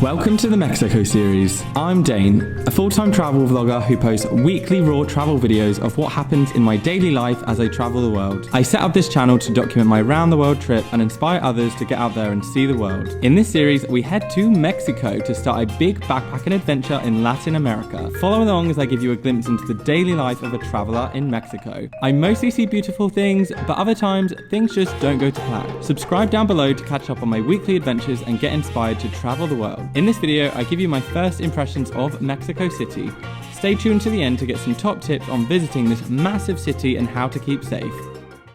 Welcome to the Mexico series. I'm Dane, a full-time travel vlogger who posts weekly raw travel videos of what happens in my daily life as I travel the world. I set up this channel to document my round-the-world trip and inspire others to get out there and see the world. In this series, we head to Mexico to start a big backpacking adventure in Latin America. Follow along as I give you a glimpse into the daily life of a traveler in Mexico. I mostly see beautiful things, but other times, things just don't go to plan. Subscribe down below to catch up on my weekly adventures and get inspired to travel the world. In this video, I give you my first impressions of Mexico City. Stay tuned to the end to get some top tips on visiting this massive city and how to keep safe.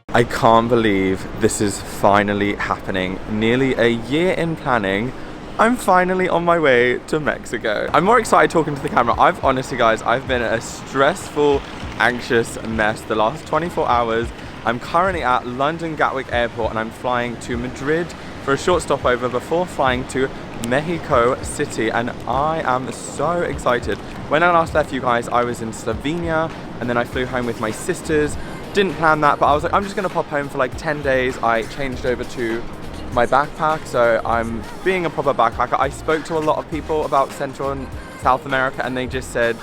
I can't believe this is finally happening. Nearly a year in planning, I'm finally on my way to Mexico. I'm more excited talking to the camera. Honestly guys, I've been a stressful, anxious mess the last 24 hours. I'm currently at London Gatwick Airport and I'm flying to Madrid for a short stopover before flying to Mexico City, and I am so excited. When I last left you guys, I was in Slovenia and then I flew home with my sisters. Didn't plan that, but I was like, I'm just gonna pop home for like 10 days. I changed over to my backpack, so I'm being a proper backpacker. I spoke to a lot of people about Central and South America and they just said,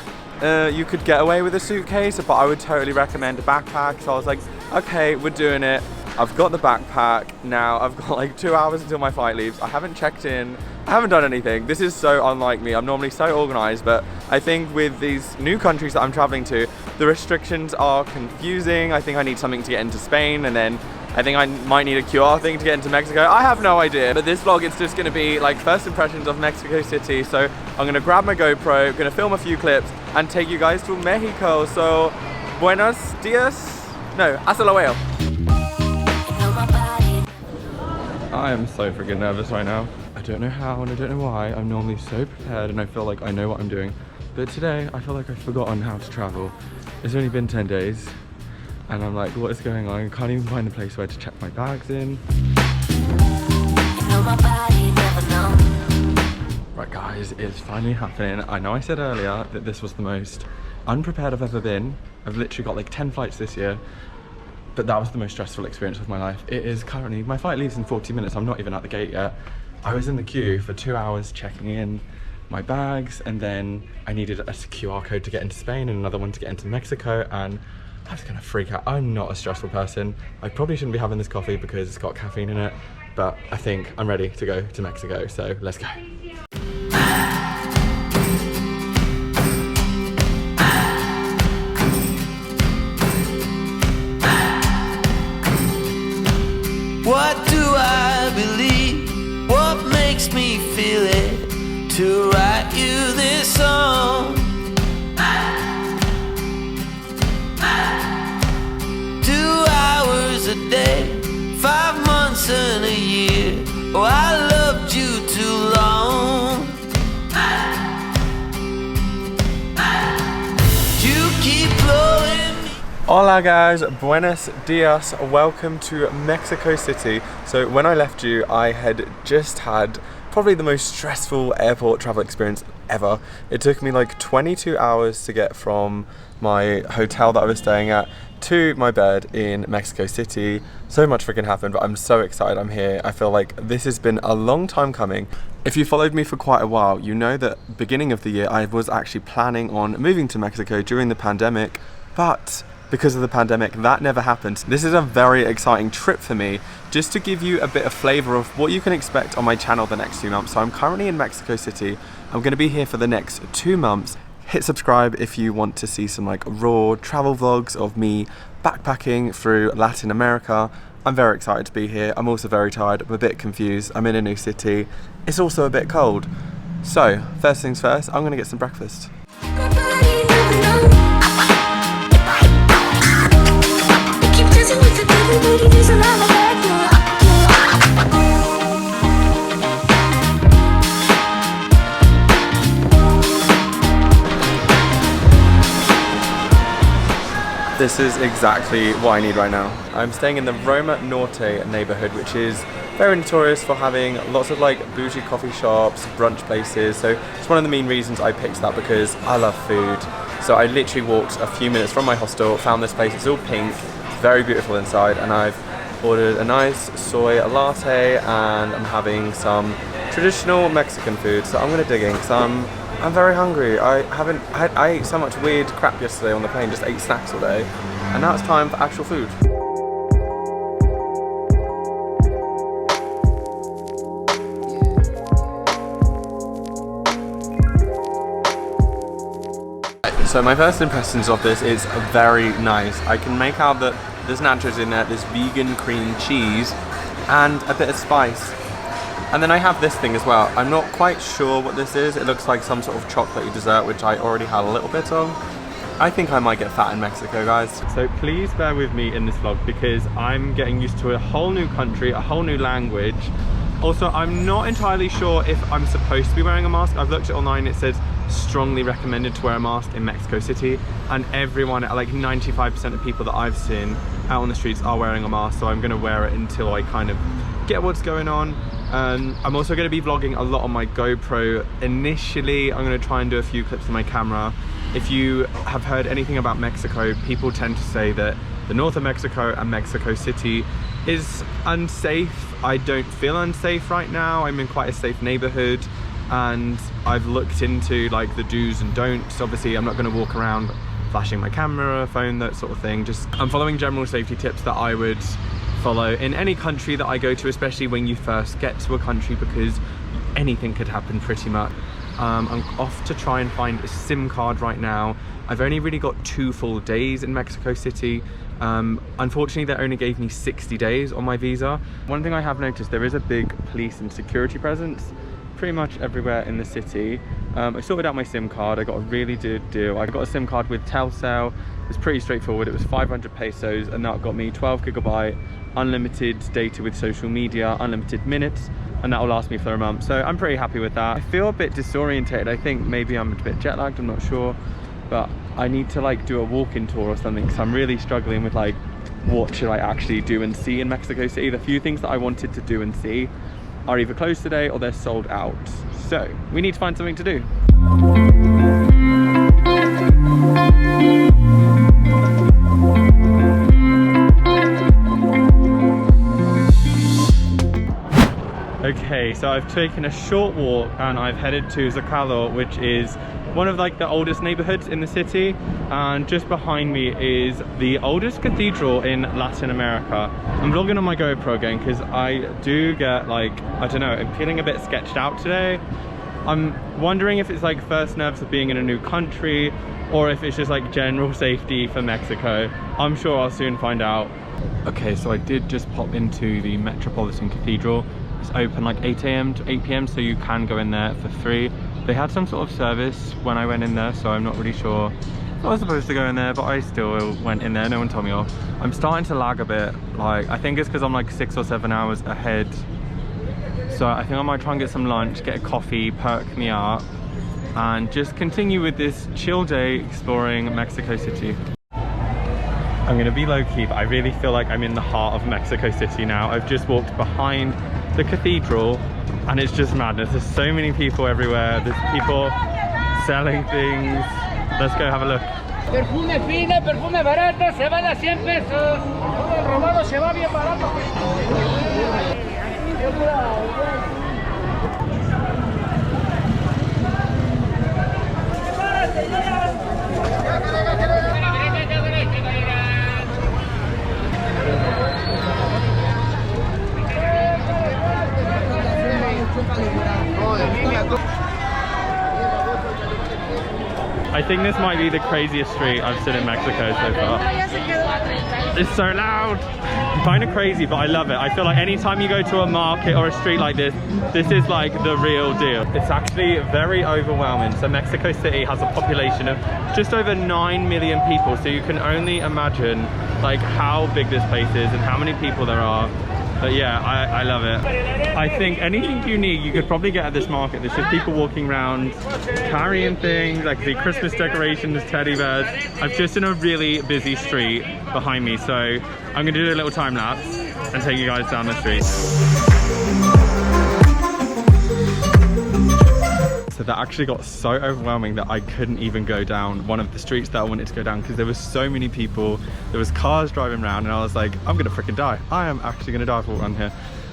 you could get away with a suitcase, but I would totally recommend a backpack. So I was like, okay, we're doing it. I've got the backpack now. I've got like 2 hours until my flight leaves. I haven't checked in. I haven't done anything. This is so unlike me. I'm normally so organized, but I think with these new countries that I'm traveling to, the restrictions are confusing. I think I need something to get into Spain, and then I think I might need a QR thing to get into Mexico. I have no idea, but this vlog is just gonna be like first impressions of Mexico City. So I'm gonna grab my GoPro, gonna film a few clips and take you guys to Mexico. So buenos dias. No, hasta luego. I am so freaking nervous right now. I don't know how and I don't know why. I'm normally so prepared and I feel like I know what I'm doing. But today, I feel like I've forgotten how to travel. It's only been 10 days and I'm like, what is going on? I can't even find a place where to check my bags in. Right guys, it's finally happening. I know I said earlier that this was the most unprepared I've ever been. I've literally got like 10 flights this year. But that was the most stressful experience of my life. It is currently, my flight leaves in 40 minutes. I'm not even at the gate yet. I was in the queue for 2 hours checking in my bags, and then I needed a QR code to get into Spain and another one to get into Mexico, and I was gonna freak out. I'm not a stressful person. I probably shouldn't be having this coffee because it's got caffeine in it, but I think I'm ready to go to Mexico, so let's go. What do I believe? What makes me feel it to write you this song? 2 hours a day, 5 months and a year. Oh, I loved you too long. You keep blowing. Hola guys, buenos dias, welcome to Mexico City. So when I left you, I had just had probably the most stressful airport travel experience ever. It took me like 22 hours to get from my hotel that I was staying at to my bed in Mexico City. So much freaking happened, but I'm so excited I'm here. I feel like this has been a long time coming. If you followed me for quite a while, you know that beginning of the year, I was actually planning on moving to Mexico during the pandemic, but because of the pandemic, that never happened. This is a very exciting trip for me, just to give you a bit of flavor of what you can expect on my channel the next 2 months. So I'm currently in Mexico City. I'm gonna be here for the next 2 months. Hit subscribe if you want to see some like raw travel vlogs of me backpacking through Latin America. I'm very excited to be here. I'm also very tired, I'm a bit confused. I'm in a new city. It's also a bit cold. So, first things first, I'm gonna get some breakfast. This is exactly what I need right now. I'm staying in the Roma Norte neighborhood, which is very notorious for having lots of like bougie coffee shops, brunch places. So it's one of the main reasons I picked that, because I love food. So I literally walked a few minutes from my hostel, found this place. It's all pink, it's very beautiful inside, and I've ordered a nice soy latte and I'm having some traditional Mexican food. So I'm gonna dig in because I'm very hungry. I ate so much weird crap yesterday on the plane, just ate snacks all day, and now it's time for actual food. So my first impressions of this is very nice. I can make out that there's nachos in there, there's vegan cream cheese, and a bit of spice. And then I have this thing as well. I'm not quite sure what this is. It looks like some sort of chocolatey dessert, which I already had a little bit of. I think I might get fat in Mexico, guys. So please bear with me in this vlog because I'm getting used to a whole new country, a whole new language. Also, I'm not entirely sure if I'm supposed to be wearing a mask. I've looked at online, it says strongly recommended to wear a mask in Mexico City, and everyone, like 95% of people that I've seen out on the streets are wearing a mask, so I'm gonna wear it until I kind of get what's going on. I'm also going to be vlogging a lot on my GoPro. Initially, I'm going to try and do a few clips on my camera. If you have heard anything about Mexico, people tend to say that the north of Mexico and Mexico City is unsafe. I don't feel unsafe right now. I'm in quite a safe neighborhood, and I've looked into like the do's and don'ts. Obviously, I'm not going to walk around flashing my camera, phone, that sort of thing. Just I'm following general safety tips that I would follow in any country that I go to, especially when you first get to a country, because anything could happen pretty much. I'm off to try and find a SIM card right now. I've only really got 2 full days in Mexico City. Unfortunately, they only gave me 60 days on my visa. One thing I have noticed, there is a big police and security presence pretty much everywhere in the city. I sorted out my SIM card. I got a really good deal. I got a SIM card with Telcel. It was pretty straightforward. It was 500 pesos, and that got me 12 gigabyte unlimited data with social media, unlimited minutes, and that will last me for a month. So I'm pretty happy with that. I feel a bit disorientated. I think maybe I'm a bit jet lagged, I'm not sure, but I need to like do a walk-in tour or something, because I'm really struggling with like what should I actually do and see in Mexico City. The few things that I wanted to do and see are either closed today or they're sold out. So we need to find something to do. Okay, so I've taken a short walk and I've headed to Zocalo, which is one of like the oldest neighborhoods in the city, and just behind me is the oldest cathedral in Latin America. I'm vlogging on my GoPro again because I do get like, I don't know, I'm feeling a bit sketched out today. I'm wondering if it's like first nerves of being in a new country, or if it's just like general safety for Mexico. I'm sure I'll soon find out. Okay, so I did just pop into the Metropolitan Cathedral. It's open like 8 AM to 8 PM, so you can go in there for free. They had some sort of service when I went in there, so I'm not really sure I was supposed to go in there, but I still went in there. No one told me off. I'm starting to lag a bit. Like, I think it's because I'm like 6 or 7 hours ahead. So I think I might try and get some lunch, get a coffee, perk me up, and just continue with this chill day exploring Mexico City. I'm gonna be low-key, but I really feel like I'm in the heart of Mexico City now. I've just walked behind the cathedral and it's just madness. There's so many people everywhere. There's people selling things. Let's go have a look. Perfume fina, perfume barato, se van a 100 pesos. El romano se va bien barato. I think this might be the craziest street I've seen in Mexico so far. It's so loud. Kind of crazy, but I love it. I feel like anytime you go to a market or a street like this, this is like the real deal. It's actually very overwhelming. So Mexico City has a population of just over 9 million people. So you can only imagine like how big this place is and how many people there are. But yeah, I love it. I think anything you need, you could probably get at this market. There's just people walking around, carrying things. I can see Christmas decorations, teddy bears. I'm just in a really busy street behind me. So I'm gonna do a little time lapse and take you guys down the street. So that actually got so overwhelming that I couldn't even go down one of the streets that I wanted to go down because there was so many people. There was cars driving around and I was like, I'm gonna freaking die. I am actually gonna die for one here.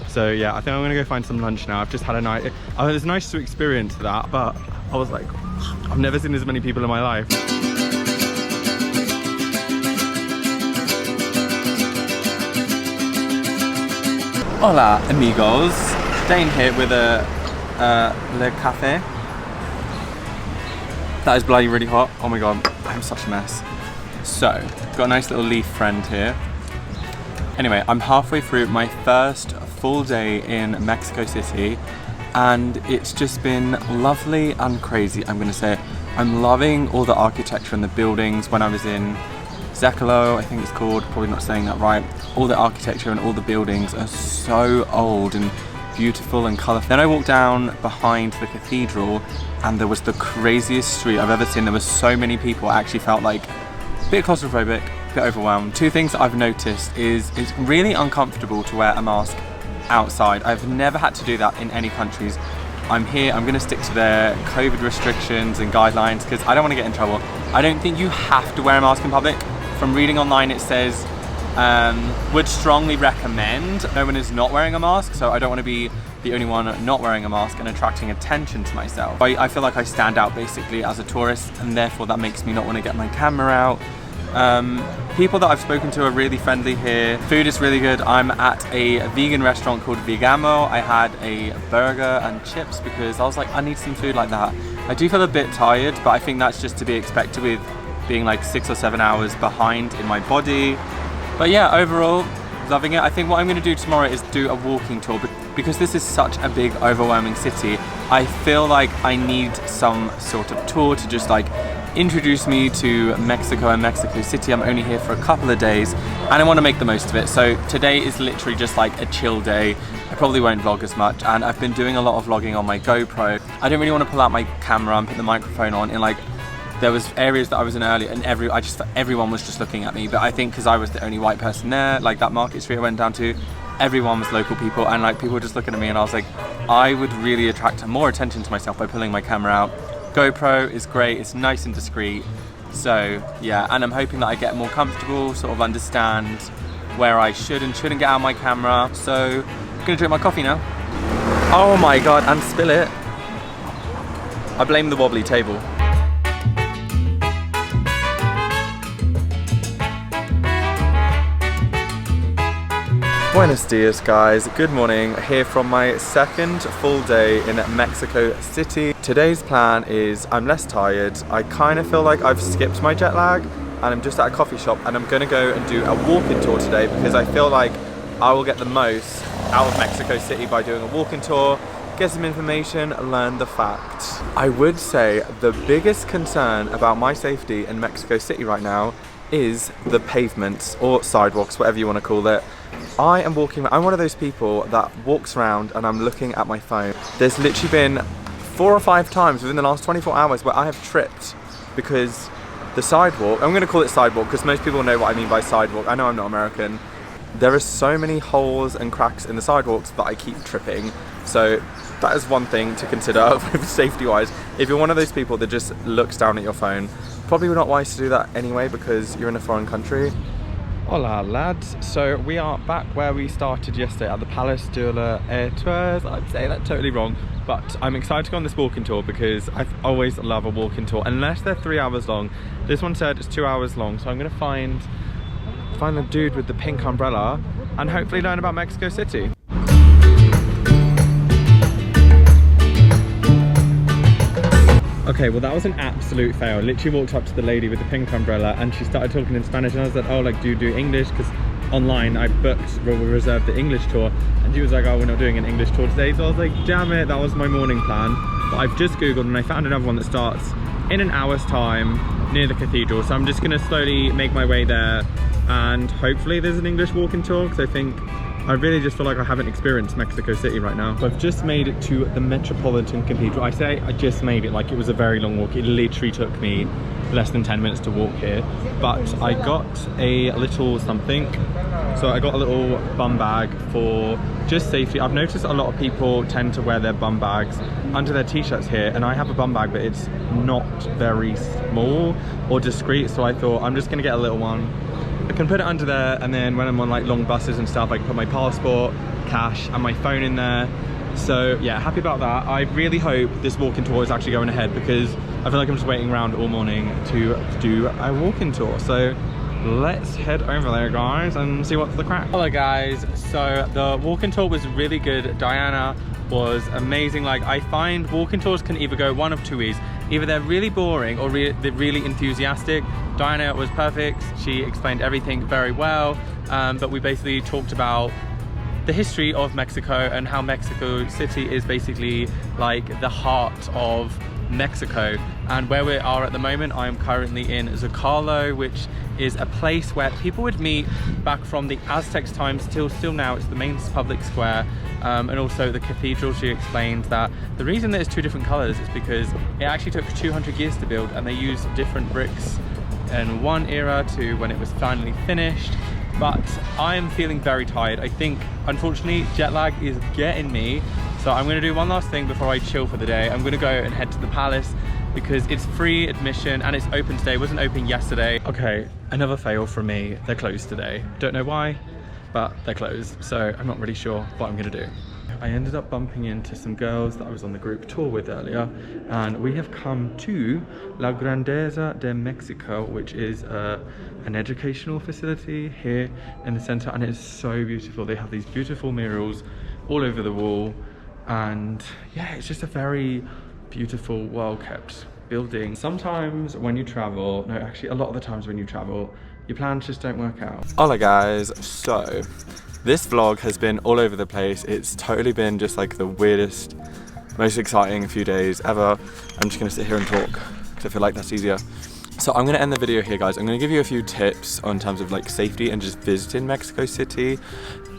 So yeah, I think I'm gonna go find some lunch now. I've just had a night. It was nice to experience that, but I was like, I've never seen as many people in my life. Hola amigos, Dane here with a Le Café. That is bloody really hot. Oh my god, I'm such a mess. So, got a nice little leaf friend here. Anyway, I'm halfway through my first full day in Mexico City and it's just been lovely and crazy, I'm gonna say. I'm loving all the architecture and the buildings. When I was in Zecalo, I think it's called, probably not saying that right. All the architecture and all the buildings are so old and beautiful and colourful. Then I walked down behind the cathedral and there was the craziest street I've ever seen. There were so many people. I actually felt like a bit claustrophobic, a bit overwhelmed. Two things that I've noticed is it's really uncomfortable to wear a mask outside. I've never had to do that in any countries. I'm here, I'm gonna stick to their COVID restrictions and guidelines because I don't wanna get in trouble. I don't think you have to wear a mask in public. From reading online it says, would strongly recommend. No one is not wearing a mask, so I don't want to be the only one not wearing a mask and attracting attention to myself. I feel like I stand out basically as a tourist and therefore that makes me not want to get my camera out. People that I've spoken to are really friendly here. Food is really good. I'm at a vegan restaurant called Vegamo. I had a burger and chips because I was like, I need some food like that. I do feel a bit tired, but I think that's just to be expected with being like 6 or 7 hours behind in my body. But yeah, overall, loving it. I think what I'm gonna do tomorrow is do a walking tour, but because this is such a big, overwhelming city, I feel like I need some sort of tour to just like introduce me to Mexico and Mexico City. I'm only here for a couple of days and I want to make the most of it. So today is literally just like a chill day. I probably won't vlog as much and I've been doing a lot of vlogging on my GoPro. I don't really want to pull out my camera and put the microphone on in like, there was areas that I was in earlier and everyone was just looking at me, but I think because I was the only white person there, like that market street I went down to, everyone was local people and like people were just looking at me and I was like, I would really attract more attention to myself by pulling my camera out. GoPro is great, it's nice and discreet. So yeah, and I'm hoping that I get more comfortable, sort of understand where I should and shouldn't get out my camera. So I'm gonna drink my coffee now. Oh my god, and spill it. I blame the wobbly table. Buenos dias guys, good morning, here from my second full day in Mexico City. Today's plan is I'm less tired, I kind of feel like I've skipped my jet lag and I'm just at a coffee shop and I'm gonna go and do a walking tour today because I feel like I will get the most out of Mexico City by doing a walking tour, get some information, learn the facts. I would say the biggest concern about my safety in Mexico City right now is the pavements or sidewalks, whatever you want to call it. I am walking, I'm one of those people that walks around and I'm looking at my phone. There's literally been 4 or 5 times within the last 24 hours where I have tripped because the sidewalk, I'm going to call it sidewalk because most people know what I mean by sidewalk. I know I'm not American. There are so many holes and cracks in the sidewalks that I keep tripping. So that is one thing to consider safety wise. If you're one of those people that just looks down at your phone, probably not wise to do that anyway because you're in a foreign country. Hola lads, so we are back where we started yesterday at the Palace de la Étoile. I'd say that totally wrong, but I'm excited to go on this walking tour because I always love a walking tour unless they're 3 hours long. This one said it's 2 hours long, so I'm gonna find the dude with the pink umbrella and hopefully learn about Mexico City. Okay, well that was an absolute fail. I literally walked up to the lady with the pink umbrella and she started talking in Spanish and I was like, oh, like, do you do English? Because online I reserved the English tour and she was like, oh, we're not doing an English tour today. So I was like, damn it, that was my morning plan. But I've just Googled and I found another one that starts in an hour's time near the cathedral. So I'm just gonna slowly make my way there and hopefully there's an English walking tour because I really just feel like I haven't experienced Mexico City right now. So I've just made it to the Metropolitan Cathedral. I say I just made it like it was a very long walk. It literally took me less than 10 minutes to walk here. But I got a little something. So I got a little bum bag for just safety. I've noticed a lot of people tend to wear their bum bags under their t-shirts here. And I have a bum bag, but it's not very small or discreet. So I thought I'm just gonna get a little one. I can put it under there and then when I'm on like long buses and stuff, I can put my passport, cash and my phone in there. So yeah, happy about that. I really hope this walking tour is actually going ahead, because I feel like I'm just waiting around all morning to do a walking tour. So let's head over there, guys, and see what's the crack. Hello guys, so the walking tour was really good. Diana was amazing. Like, I find walking tours can either go one of two ways. Either they're really boring or they're really enthusiastic. Diana was perfect. She explained everything very well, but we basically talked about the history of Mexico and how Mexico City is basically like the heart of Mexico. And where we are at the moment, I am currently in Zocalo, which is a place where people would meet back from the Aztecs times till still now. It's the main public square, and also the cathedral. She explained that the reason that it's two different colors is because it actually took 200 years to build, and they used different bricks in one era to when it was finally finished. But I am feeling very tired. I think, unfortunately, jet lag is getting me. So I'm gonna do one last thing before I chill for the day. I'm gonna go and head to the palace because it's free admission and it's open today. It wasn't open yesterday. Okay, another fail from me. They're closed today. Don't know why, but they're closed. So I'm not really sure what I'm gonna do. I ended up bumping into some girls that I was on the group tour with earlier, and we have come to La Grandeza de Mexico, which is an educational facility here in the center, and it's so beautiful. They have these beautiful murals all over the wall, and yeah, it's just a very beautiful, well-kept building. Sometimes when you travel, no, actually a lot of the times when you travel, your plans just don't work out. Hola guys, so this vlog has been all over the place. It's totally been just like the weirdest, most exciting few days ever. I'm just gonna sit here and talk because I feel like that's easier. So I'm gonna end the video here, guys. I'm gonna give you a few tips on terms of like safety and just visiting Mexico City.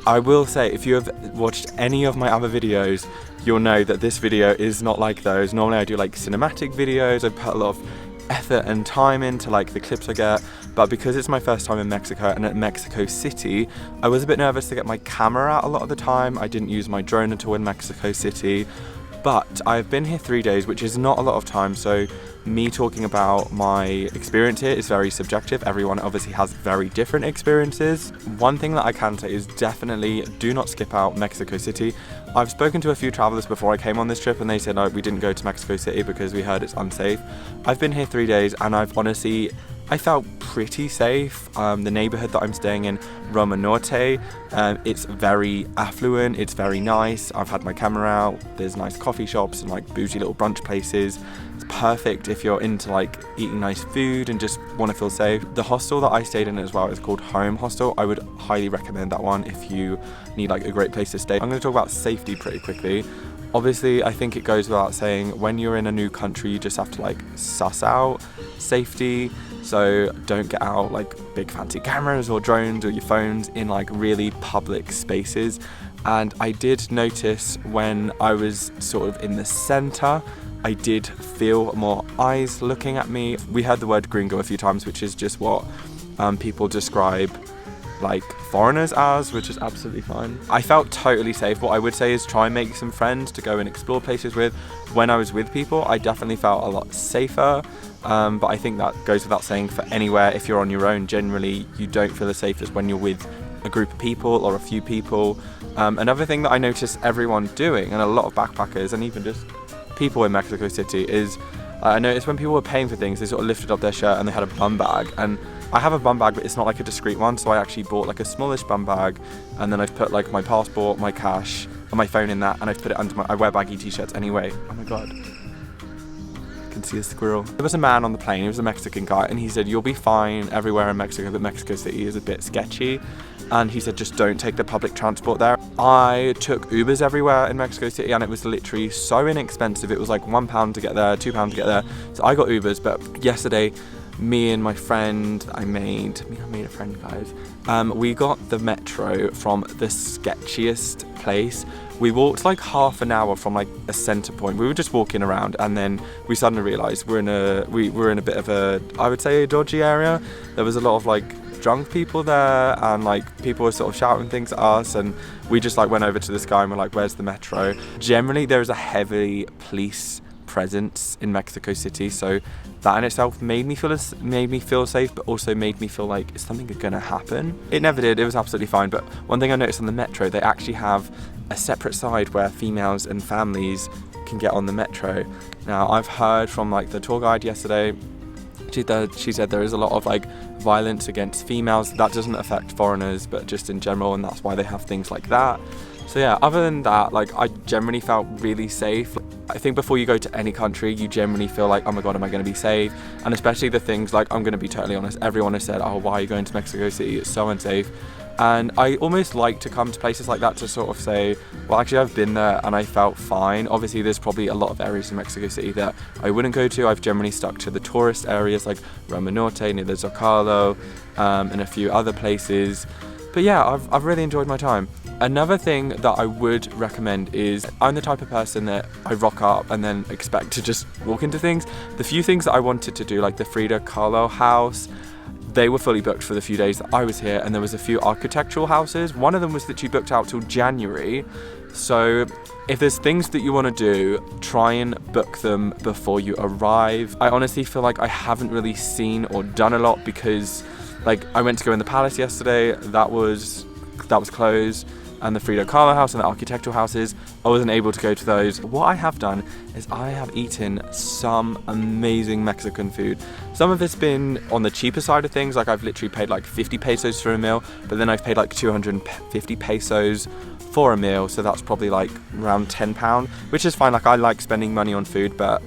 I will say, if you have watched any of my other videos, you'll know that this video is not like those. Normally I do like cinematic videos. I put a lot of effort and time into like the clips I get, but because it's my first time in Mexico and at Mexico City, I was a bit nervous to get my camera out a lot of the time. I didn't use my drone at all in Mexico City, but I've been here 3 days, which is not a lot of time, so me talking about my experience here is very subjective. Everyone obviously has very different experiences. One thing that I can say is definitely do not skip out Mexico City. I've spoken to a few travelers before I came on this trip and they said, no, we didn't go to Mexico City because we heard it's unsafe. I've been here 3 days and I felt pretty safe. The neighborhood that I'm staying in, Roma Norte, it's very affluent, it's very nice. I've had my camera out, there's nice coffee shops and like bougie little brunch places. It's perfect if you're into like eating nice food and just want to feel safe. The hostel that I stayed in as well is called Home Hostel. I would highly recommend that one if you need like a great place to stay. I'm going to talk about safety pretty quickly. Obviously, I think it goes without saying, when you're in a new country, you just have to like suss out safety. So don't get out like big fancy cameras or drones or your phones in like really public spaces. And I did notice when I was sort of in the center, I did feel more eyes looking at me. We heard the word gringo a few times, which is just what people describe like foreigners as, which is absolutely fine. I felt totally safe. What I would say is try and make some friends to go and explore places with. When I was with people, I definitely felt a lot safer, but I think that goes without saying for anywhere. If you're on your own, generally you don't feel as safe as when you're with a group of people or a few people. Another thing that I noticed everyone doing, and a lot of backpackers and even just people in Mexico City, is I noticed when people were paying for things, they sort of lifted up their shirt and they had a bum bag. And I have a bum bag, but it's not like a discreet one, so I actually bought like a smallish bum bag, and then I've put like my passport, my cash, and my phone in that, and I've put it under I wear baggy t-shirts anyway. Oh my god. I can see a squirrel. There was a man on the plane, he was a Mexican guy, and he said, you'll be fine everywhere in Mexico, but Mexico City is a bit sketchy. And he said, just don't take the public transport there. I took Ubers everywhere in Mexico City, and it was literally so inexpensive. It was like £1 to get there, £2 to get there. So I got Ubers, but yesterday, me and my friend, I made a friend, guys. We got the metro from the sketchiest place. We walked like half an hour from like a center point. We were just walking around, and then we suddenly realized we were in a bit of a, I would say, a dodgy area. There was a lot of like drunk people there, and like people were sort of shouting things at us, and we just like went over to this guy and we're like, where's the metro? Generally there is a heavy police presence in Mexico City, so that in itself made me feel safe, but also made me feel like, is something gonna happen? It never did. It was absolutely fine. But one thing I noticed on the metro, they actually have a separate side where females and families can get on the metro. Now, I've heard from like the tour guide yesterday, she said there is a lot of like violence against females. That doesn't affect foreigners, but just in general, and that's why they have things like that. So yeah, other than that, like, I generally felt really safe. I think before you go to any country, you generally feel like, oh my god, am I going to be safe? And especially the things like, I'm going to be totally honest, everyone has said, oh, why are you going to Mexico City? It's so unsafe. And I almost like to come to places like that to sort of say, well, actually I've been there and I felt fine. Obviously there's probably a lot of areas in Mexico City that I wouldn't go to. I've generally stuck to the tourist areas like Roma, Norte, near the Zocalo, and a few other places. But yeah, I've really enjoyed my time. Another thing that I would recommend is, I'm the type of person that I rock up and then expect to just walk into things. The few things that I wanted to do, like the Frida Kahlo house, they were fully booked for the few days that I was here, and there was a few architectural houses. One of them was literally booked out till January. So if there's things that you want to do, try and book them before you arrive. I honestly feel like I haven't really seen or done a lot because, like, I went to go in the palace yesterday, that was closed, and the Frida Kahlo house and the architectural houses, I wasn't able to go to those. What I have done is I have eaten some amazing Mexican food. Some of it's been on the cheaper side of things, like I've literally paid like 50 pesos for a meal, but then I've paid like 250 pesos for a meal, so that's probably like around £10, which is fine. Like, I like spending money on food, but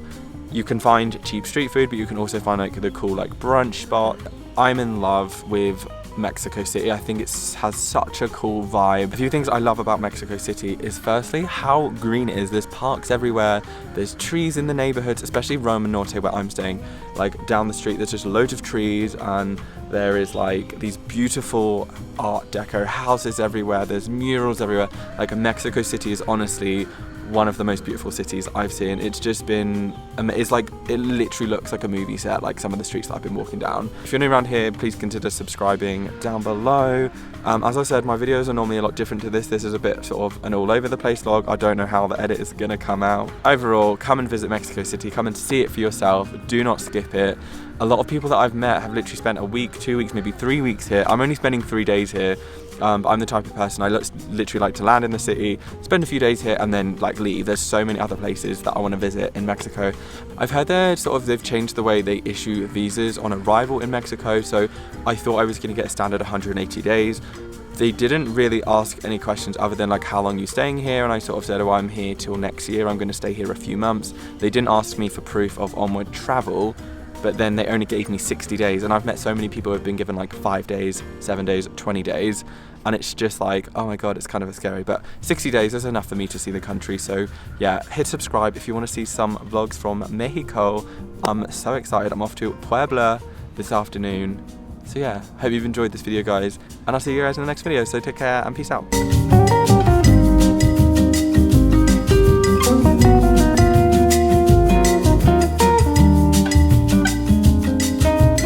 you can find cheap street food, but you can also find like the cool like brunch spot. I'm in love with Mexico City. I think it has such a cool vibe. A few things I love about Mexico City is, firstly, how green it is. There's parks everywhere, there's trees in the neighborhoods, especially Roma Norte where I'm staying. Like, down the street there's just loads of trees, and there is like these beautiful art deco houses everywhere, there's murals everywhere. Like, Mexico City is honestly one of the most beautiful cities I've seen. It's just been, it's like, it literally looks like a movie set, like some of the streets that I've been walking down. If you're new around here, please consider subscribing down below. As I said, my videos are normally a lot different to this. This is a bit sort of an all over the place vlog. I don't know how the edit is gonna come out. Overall, come and visit Mexico City, come and see it for yourself, do not skip it. A lot of people that I've met have literally spent a week, 2 weeks, maybe 3 weeks here. I'm only spending 3 days here. I'm the type of person, I literally like to land in the city, spend a few days here, and then like leave. There's so many other places that I want to visit in Mexico. I've heard they've changed the way they issue visas on arrival in Mexico, so I thought I was going to get a standard 180 days. They didn't really ask any questions other than like, how long are you staying here? And I sort of said, oh, I'm here till next year, I'm going to stay here a few months. They didn't ask me for proof of onward travel, but then they only gave me 60 days. And I've met so many people who have been given like 5 days, 7 days, 20 days. And it's just like, oh my god, it's kind of scary. But 60 days is enough for me to see the country. So yeah, hit subscribe if you want to see some vlogs from Mexico. I'm so excited. I'm off to Puebla this afternoon. So yeah, hope you've enjoyed this video, guys. And I'll see you guys in the next video. So take care and peace out.